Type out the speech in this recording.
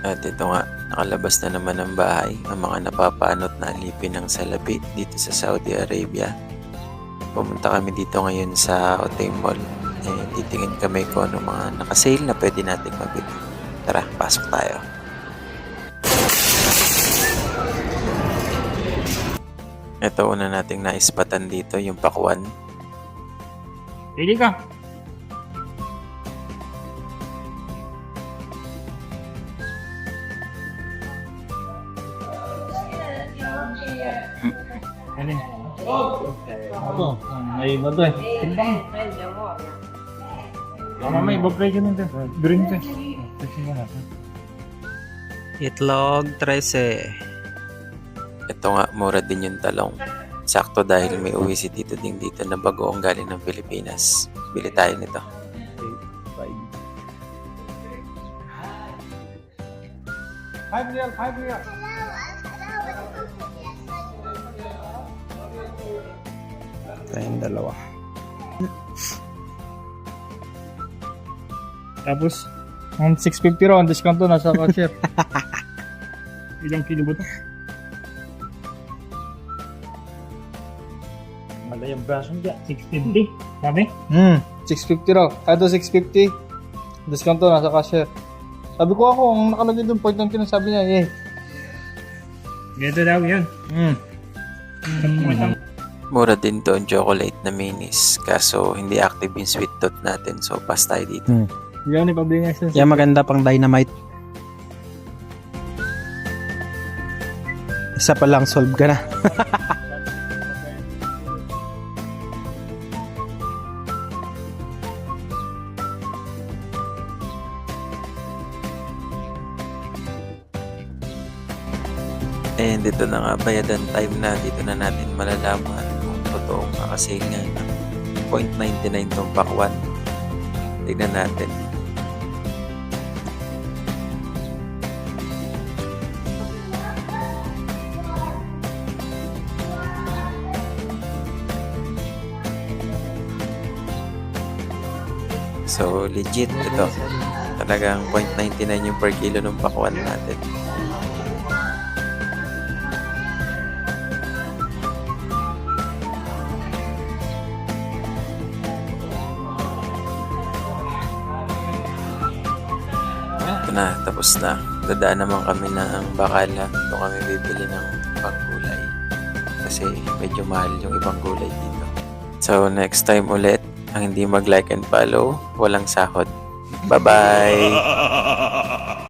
At ito nga, nakalabas na naman ng bahay ang mga napapanot na alipin ng salapi dito sa Saudi Arabia. Pumunta kami dito ngayon sa Otay Mall. Titingin kami kung ano mga nakasale na pwede nating mabili. Tara, pasok tayo. Ito una nating naispatan dito, yung pakwan. Pili ka. Alin? Ito, may iba to eh. Timbang. Baka may iba presyo nito. Green to eh. Presyo mo natin. Itlog 13. Ito nga, mura din yung talong. Sakto dahil may uwi si Tito Ding dito na bagoong galing ng Pilipinas. Bili tayo nito. 5 real, 5 real. Tayong dalawa. Tapos, ang 650 raw, ang discount to, nasa cashier. Ilang kilo ba to? Malay ang braso niya, 650. Sabi? 650 raw. Ito 650. Discount to, nasa cashier. Sabi ko ako, ang nakalagay doon, point lang sabi niya, eh. Ganito daw yan. Mura din to ang chocolate na minis. Kaso hindi active yung sweet tooth natin. So pass tayo dito. Yan, ipabili nga siya. Yan maganda pang dynamite. Isa pa lang, solve ka na. And dito na nga, bayadan time na. Dito na natin malalaman kung totoong makasale nga ng 0.99 tong pakwan. Tignan natin. So legit ito. Talagang 0.99 yung per kilo ng pakwan natin. Ito na, tapos na. Dadaan naman kami ng Bacala. Ito kami bibili ng panggulay. Kasi medyo mahal yung ibang gulay dito. So next time ulit, ang hindi mag-like and follow, walang sahod. Bye-bye!